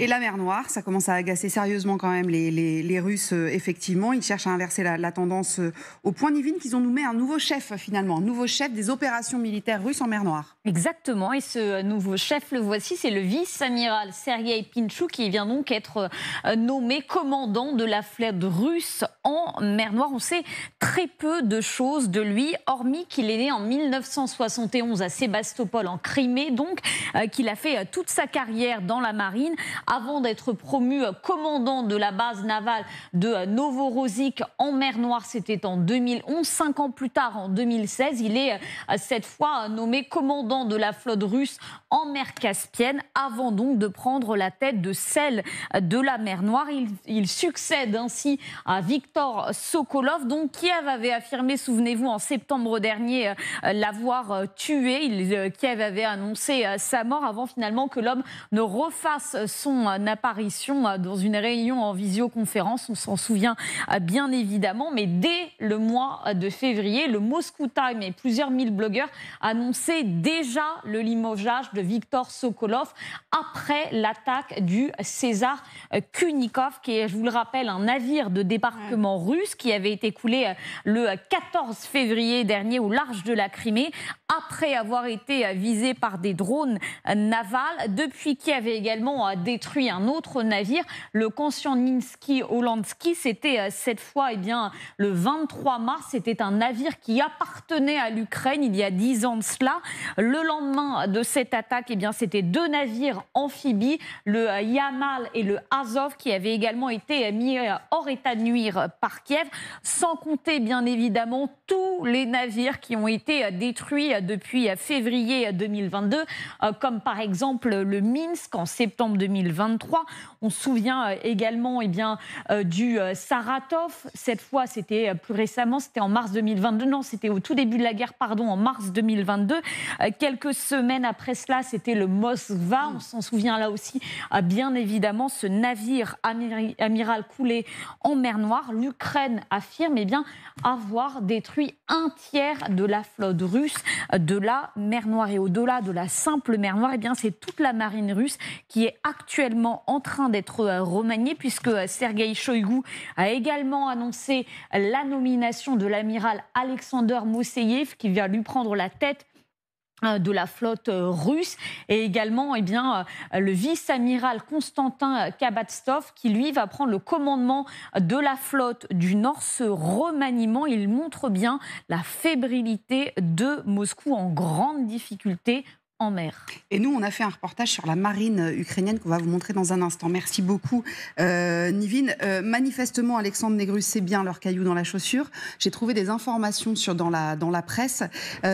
Et la mer Noire, ça commence à agacer sérieusement quand même les Russes, effectivement. Ils cherchent à inverser la tendance au point, Nivine, qu'ils ont nommé un nouveau chef, finalement, un nouveau chef des opérations militaires russes en mer Noire. Exactement, et ce nouveau chef, le voici, c'est le vice-amiral Sergei Pinchuk qui vient donc être nommé commandant de la flotte russe en mer Noire. On sait très peu de choses de lui, hormis qu'il est né en 1971 à Sébastopol en Crimée, donc qu'il a fait toute sa carrière dans la marine avant d'être promu commandant de la base navale de Novorossiysk en mer Noire. C'était en 2011. 5 ans plus tard, en 2016, il est cette fois nommé commandant de la flotte russe en mer Caspienne, avant donc de prendre la tête de celle de la mer Noire. Il succède ainsi à Viktor Sokolov, dont Kiev avait affirmé, souvenez-vous, en septembre dernier, l'avoir tué. Kiev avait annoncé sa mort avant finalement que l'homme ne refasse son apparition dans une réunion en visioconférence. On s'en souvient bien évidemment, mais dès le mois de février, le Moscow Times et plusieurs mille blogueurs annonçaient déjà le limogeage de Viktor Sokolov après l'attaque du César Kunikov, qui est, je vous le rappelle, un navire de débarquement russe qui avait été coulé le 14 février dernier au large de la Crimée, après avoir été visé par des drones navals. Depuis, qui avait également détruit un autre navire, le Konstantinsky-Olansky. C'était cette fois le 23 mars. C'était un navire qui appartenait à l'Ukraine il y a 10 ans de cela. Le lendemain de cette attaque, c'était 2 navires amphibies, le Yamal et le Azov, qui avaient également été mis hors état de nuire par Kiev, sans compter bien évidemment tous les navires qui ont été détruits depuis février 2022, comme par exemple le Minsk en septembre 2023. On se souvient également du Saratov. Cette fois, c'était plus récemment, c'était en mars 2022. Non, c'était au tout début de la guerre, en mars 2022. Quelques semaines après cela, c'était le Moskva. On s'en souvient là aussi, bien évidemment, ce navire amiral coulé en mer Noire. L'Ukraine affirme avoir détruit un tiers de la flotte russe de la mer Noire. Et au-delà de la simple mer Noire, c'est toute la marine russe qui est actuellement en train d'être remaniée, puisque Sergueï Shoïgu a également annoncé la nomination de l'amiral Alexander Mousseïev, qui vient lui prendre la tête de la flotte russe, et également le vice-amiral Konstantin Kabatstov, qui lui va prendre le commandement de la flotte du Nord. Ce remaniement, il montre bien la fébrilité de Moscou, en grande difficulté en mer. Et nous, on a fait un reportage sur la marine ukrainienne qu'on va vous montrer dans un instant. Merci beaucoup, Nivine. Manifestement, Alexandre Négrus, c'est bien leur caillou dans la chaussure. J'ai trouvé des informations dans la presse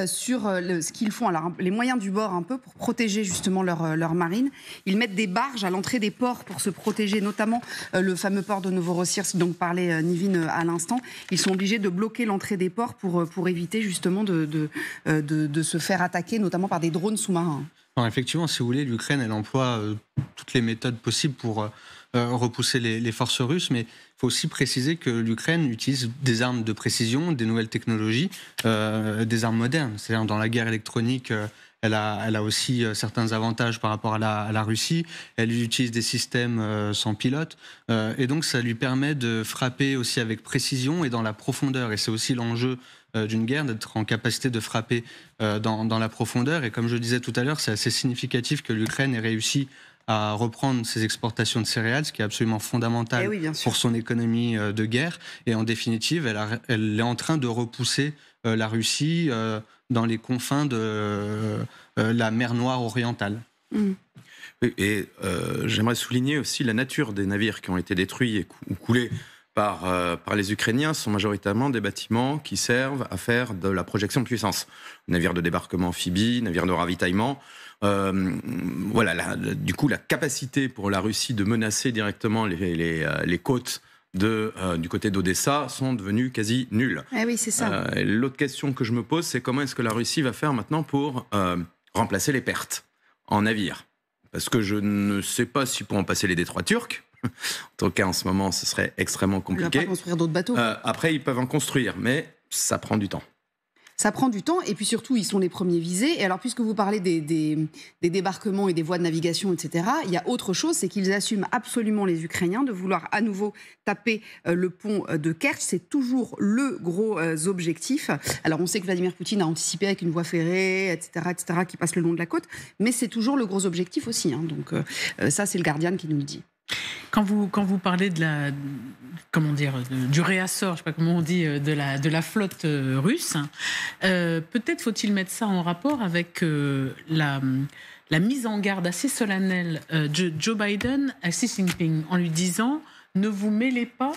sur ce qu'ils font, alors les moyens du bord un peu, pour protéger justement leur marine. Ils mettent des barges à l'entrée des ports pour se protéger, notamment le fameux port de Novorossiysk dont parlait Nivine à l'instant. Ils sont obligés de bloquer l'entrée des ports pour éviter justement de se faire attaquer, notamment par des drones sous-marins. Non, effectivement, si vous voulez, l'Ukraine, elle emploie toutes les méthodes possibles pour repousser les forces russes, mais il faut aussi préciser que l'Ukraine utilise des armes de précision, des nouvelles technologies, des armes modernes. C'est-à-dire, dans la guerre électronique, elle a aussi certains avantages par rapport à la Russie. Elle utilise des systèmes sans pilote. Et donc, ça lui permet de frapper aussi avec précision et dans la profondeur. Et c'est aussi l'enjeu d'une guerre, d'être en capacité de frapper dans la profondeur. Et comme je le disais tout à l'heure, c'est assez significatif que l'Ukraine ait réussi à reprendre ses exportations de céréales, ce qui est absolument fondamental pour son économie de guerre. Et en définitive, elle est en train de repousser la Russie dans les confins de la mer Noire orientale. Et j'aimerais souligner aussi la nature des navires qui ont été détruits ou coulés par les Ukrainiens. Ce sont majoritairement des bâtiments qui servent à faire de la projection de puissance. Navires de débarquement amphibie, navires de ravitaillement. Du coup, la capacité pour la Russie de menacer directement les côtes du côté d'Odessa sont devenues quasi nulles. Eh oui, c'est ça. L'autre question que je me pose, c'est comment est-ce que la Russie va faire maintenant pour remplacer les pertes en navires ? Parce que je ne sais pas s'ils pourront passer les détroits turcs. En tout cas, en ce moment, ce serait extrêmement compliqué. Ils ne vont pas construire d'autres bateaux. Après, ils peuvent en construire, mais ça prend du temps. Ça prend du temps et puis surtout, ils sont les premiers visés. Et alors, puisque vous parlez des débarquements et des voies de navigation, etc., il y a autre chose, c'est qu'ils assument absolument, les Ukrainiens, de vouloir à nouveau taper le pont de Kerch. C'est toujours le gros objectif. Alors, on sait que Vladimir Poutine a anticipé avec une voie ferrée, etc., qui passe le long de la côte, mais c'est toujours le gros objectif aussi. Hein. Donc, ça, c'est le Guardian qui nous le dit. Quand vous parlez de du réassort, je ne sais pas comment on dit, de la flotte russe, peut-être faut-il mettre ça en rapport avec la mise en garde assez solennelle de Joe Biden à Xi Jinping en lui disant ne vous mêlez pas,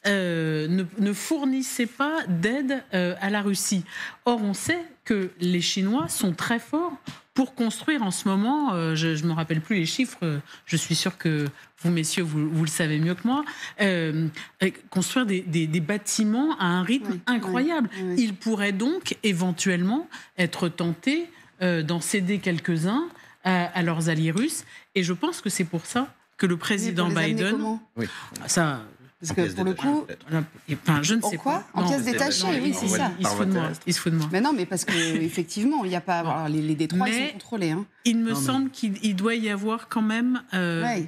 ne fournissez pas d'aide à la Russie. Or, on sait que les Chinois sont très forts pour construire en ce moment, je ne me rappelle plus les chiffres, je suis sûre que vous, messieurs, vous le savez mieux que moi, construire des bâtiments à un rythme incroyable. Oui. Ils pourraient donc éventuellement être tentés d'en céder quelques-uns à leurs alliés russes. Et je pense que c'est pour ça que le président Biden... Ça... Parce que pour le coup, je ne sais pas. En pièces détachées, oui, c'est ça. Il se fout de moi. Mais non, mais parce qu'effectivement, il n'y a pas. Alors, les détroits, ils sont contrôlés. Hein. Il me semble qu'il doit y avoir quand même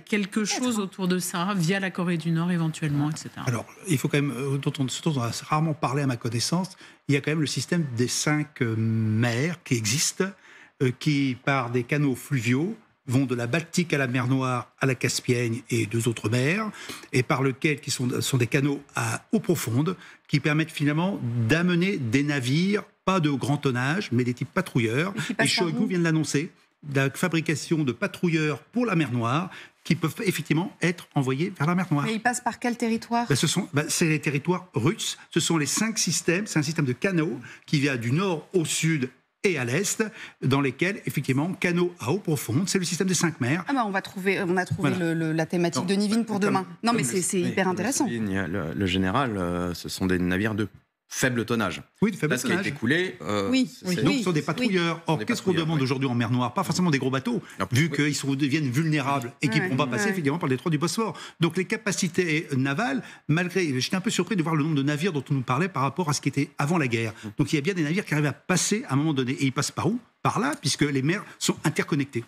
quelque chose autour de ça, via la Corée du Nord éventuellement, etc. Alors, il faut quand même, ce dont on a rarement parlé à ma connaissance, il y a quand même le système des 5 mers qui existent, qui, par des canaux fluviaux, vont de la Baltique à la mer Noire, à la Caspienne et 2 autres mers, et par lesquels qui sont des canaux à eau profonde, qui permettent finalement d'amener des navires, pas de grand tonnage, mais des types patrouilleurs. Et Shoigu vient de l'annoncer, la fabrication de patrouilleurs pour la mer Noire, qui peuvent effectivement être envoyés vers la mer Noire. Mais ils passent par quel territoire ? C'est les territoires russes, ce sont les 5 systèmes, c'est un système de canaux qui vient du nord au sud et à l'est, dans lesquels, effectivement, canaux à eau profonde, c'est le système des 5 mers. Ah bah on a trouvé voilà. la thématique de Nivine pour demain. Non, mais c'est hyper intéressant. Le général, ce sont des navires de faible tonnage. Oui, de faible tonnage. Ce qui est écoulé, donc ce sont des patrouilleurs. Or, qu'est-ce qu'on demande aujourd'hui en mer Noire ? Pas forcément des gros bateaux, vu qu'ils deviennent vulnérables et qu'ils ne pourront pas passer effectivement par le détroit du Bosphore. Donc les capacités navales, malgré... J'étais un peu surpris de voir le nombre de navires dont on nous parlait par rapport à ce qui était avant la guerre. Donc il y a bien des navires qui arrivent à passer à un moment donné. Et ils passent par où ? Par là, puisque les mers sont interconnectées.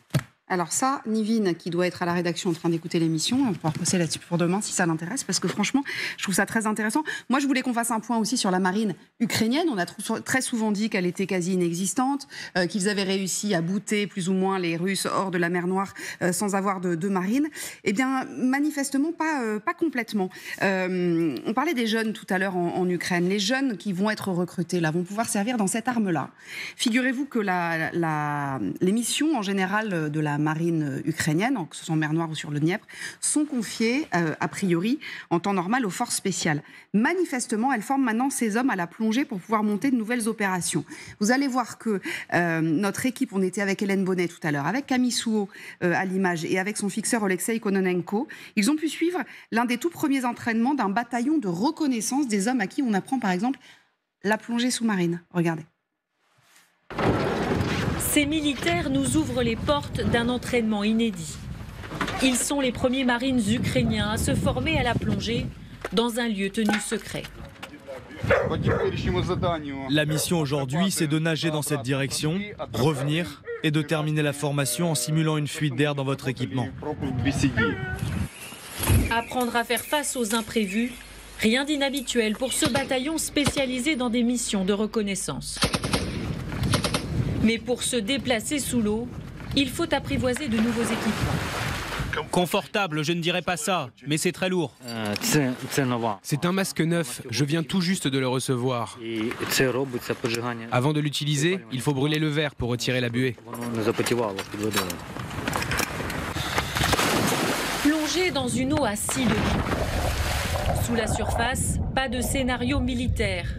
Alors ça, Nivine, qui doit être à la rédaction en train d'écouter l'émission, on va pouvoir passer là-dessus pour demain si ça l'intéresse, parce que franchement, je trouve ça très intéressant. Moi, je voulais qu'on fasse un point aussi sur la marine ukrainienne. On a très souvent dit qu'elle était quasi inexistante, qu'ils avaient réussi à bouter plus ou moins les Russes hors de la mer Noire sans avoir de marine. Eh bien, manifestement, pas complètement. On parlait des jeunes tout à l'heure en Ukraine. Les jeunes qui vont être recrutés là vont pouvoir servir dans cette arme-là. Figurez-vous que les missions en général de la marine ukrainienne, que ce soit en mer Noire ou sur le Dniepr, sont confiées, a priori, en temps normal, aux forces spéciales. Manifestement, elles forment maintenant ces hommes à la plongée pour pouvoir monter de nouvelles opérations. Vous allez voir que notre équipe, on était avec Hélène Bonnet tout à l'heure, avec Camille Souhaut à l'image et avec son fixeur Oleksiy Kononenko, ils ont pu suivre l'un des tout premiers entraînements d'un bataillon de reconnaissance des hommes à qui on apprend par exemple la plongée sous-marine. Regardez. Ces militaires nous ouvrent les portes d'un entraînement inédit. Ils sont les premiers marines ukrainiens à se former à la plongée dans un lieu tenu secret. La mission aujourd'hui, c'est de nager dans cette direction, revenir et de terminer la formation en simulant une fuite d'air dans votre équipement. Apprendre à faire face aux imprévus, rien d'inhabituel pour ce bataillon spécialisé dans des missions de reconnaissance. Mais pour se déplacer sous l'eau, il faut apprivoiser de nouveaux équipements. Confortable, je ne dirais pas ça, mais c'est très lourd. C'est un masque neuf, je viens tout juste de le recevoir. Avant de l'utiliser, il faut brûler le verre pour retirer la buée. Plonger dans une eau à 6 degrés. Sous la surface, pas de scénario militaire.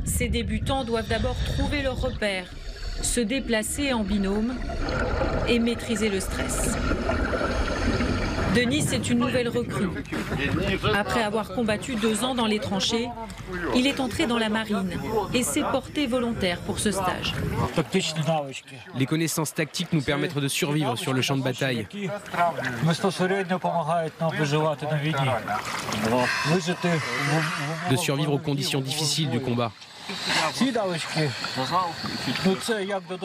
Ces débutants doivent d'abord trouver leurs repères, se déplacer en binôme et maîtriser le stress. Denis est une nouvelle recrue. Après avoir combattu 2 ans dans les tranchées, il est entré dans la marine et s'est porté volontaire pour ce stage. Les connaissances tactiques nous permettent de survivre sur le champ de bataille. De survivre aux conditions difficiles du combat.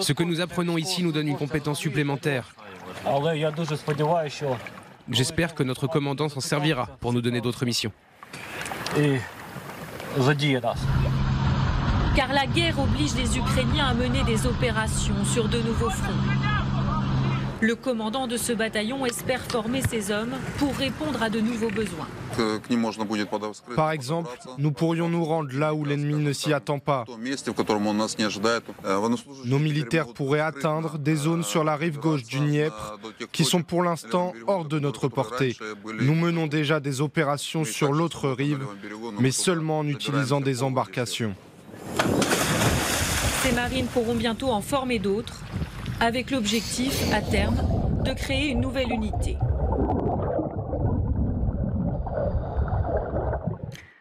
Ce que nous apprenons ici nous donne une compétence supplémentaire. J'espère que notre commandant s'en servira pour nous donner d'autres missions. Car la guerre oblige les Ukrainiens à mener des opérations sur de nouveaux fronts. Le commandant de ce bataillon espère former ses hommes pour répondre à de nouveaux besoins. Par exemple, nous pourrions nous rendre là où l'ennemi ne s'y attend pas. Nos militaires pourraient atteindre des zones sur la rive gauche du Dniepr qui sont pour l'instant hors de notre portée. Nous menons déjà des opérations sur l'autre rive, mais seulement en utilisant des embarcations. Ces marines pourront bientôt en former d'autres, avec l'objectif, à terme, de créer une nouvelle unité.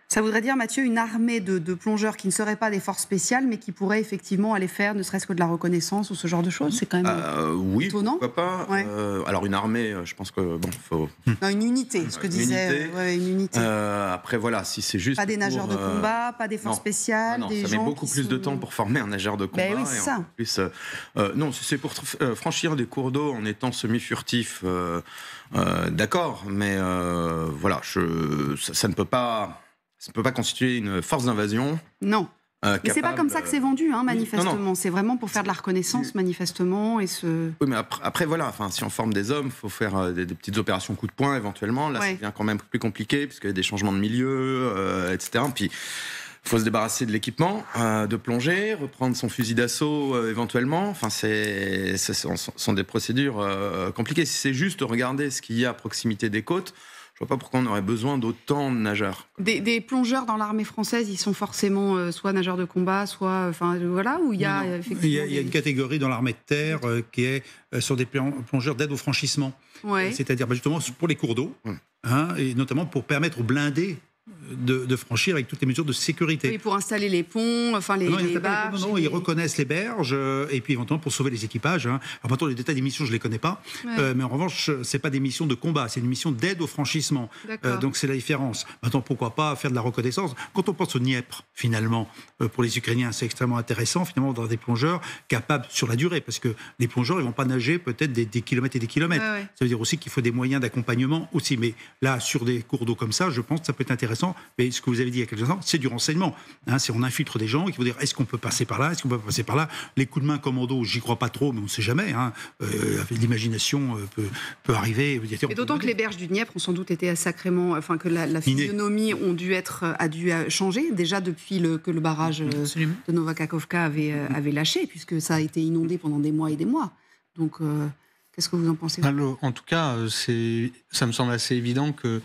Ça voudrait dire, Mathieu, une armée de plongeurs qui ne seraient pas des forces spéciales, mais qui pourraient effectivement aller faire ne serait-ce que de la reconnaissance ou ce genre de choses. C'est quand même oui, étonnant. Pourquoi pas. Ouais. Alors une armée, je pense que faut. Non, une unité, ce que disait. Une unité. Après voilà, si c'est juste. Pas des nageurs de combat, pas des forces spéciales, non, des ça gens met beaucoup plus de temps pour former un nageur de combat. Ben oui, c'est ça. Plus, non, c'est pour franchir des cours d'eau en étant semi-furtif. D'accord, mais voilà, ça ne peut pas. Ça ne peut pas constituer une force d'invasion. Non. Mais c'est pas comme ça que c'est vendu, hein, manifestement. Non. C'est vraiment pour faire de la reconnaissance, manifestement. Oui, mais après voilà, si on forme des hommes, il faut faire des petites opérations coup de poing éventuellement. Là, ça devient quand même plus compliqué, puisqu'il y a des changements de milieu, etc. Puis, il faut se débarrasser de l'équipement, de plongée, reprendre son fusil d'assaut éventuellement. Enfin, ce sont des procédures compliquées. Si c'est juste regarder ce qu'il y a à proximité des côtes, je ne vois pas pourquoi on aurait besoin d'autant de nageurs. Des plongeurs dans l'armée française, ils sont forcément soit nageurs de combat, soit... Enfin, voilà, où il y a effectivement... Il y a une catégorie dans l'armée de terre qui est sur des plongeurs d'aide au franchissement. Ouais. C'est-à-dire justement pour les cours d'eau, et notamment pour permettre aux blindés de franchir avec toutes les mesures de sécurité. Oui, pour installer les ponts, enfin les barges. Non, ils reconnaissent les berges et puis éventuellement pour sauver les équipages. Alors maintenant, les détails des missions, je ne les connais pas. Mais en revanche, ce n'est pas des missions de combat, c'est une mission d'aide au franchissement. Donc c'est la différence. Maintenant, pourquoi pas faire de la reconnaissance. Quand on pense au Dniepr, finalement, pour les Ukrainiens, c'est extrêmement intéressant, finalement, d'avoir des plongeurs capables sur la durée. Parce que les plongeurs, ils ne vont pas nager peut-être des kilomètres et des kilomètres. Ça veut dire aussi qu'il faut des moyens d'accompagnement aussi. Mais là, sur des cours d'eau comme ça, je pense que ça peut être intéressant. Mais ce que vous avez dit il y a quelques instants, c'est du renseignement. C'est on infiltre des gens qui vont dire est-ce qu'on peut passer par là, est-ce qu'on peut passer par là. Les coups de main commando, j'y crois pas trop, mais on ne sait jamais. L'imagination peut arriver. Et d'autant que les berges du Dniepr ont sans doute été sacrément, enfin que la physionomie a dû changer déjà depuis que le barrage de Novakakovka avait lâché, puisque ça a été inondé pendant des mois et des mois. Donc qu'est-ce que vous en pensez? Alors, en tout cas, ça me semble assez évident que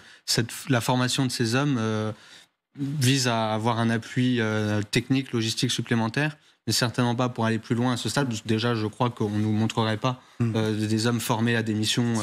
la formation de ces hommes vise à avoir un appui technique, logistique supplémentaire, mais certainement pas pour aller plus loin à ce stade. Déjà, je crois qu'on ne nous montrerait pas des hommes formés à des missions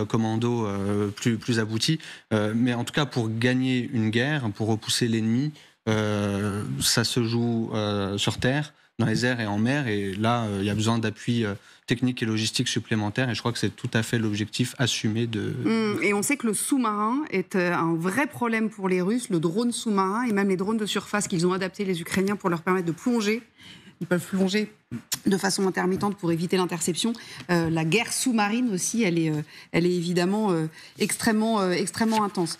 commando plus abouties. Mais en tout cas, pour gagner une guerre, pour repousser l'ennemi, ça se joue sur terre, dans les airs et en mer. Et là, il y a besoin d'appui technique et logistique supplémentaire. Et je crois que c'est tout à fait l'objectif assumé de... Et on sait que le sous-marin est un vrai problème pour les Russes, le drone sous-marin et même les drones de surface qu'ils ont adaptés, les Ukrainiens, pour leur permettre de plonger. Ils peuvent plonger de façon intermittente pour éviter l'interception. La guerre sous-marine aussi, elle est évidemment extrêmement intense.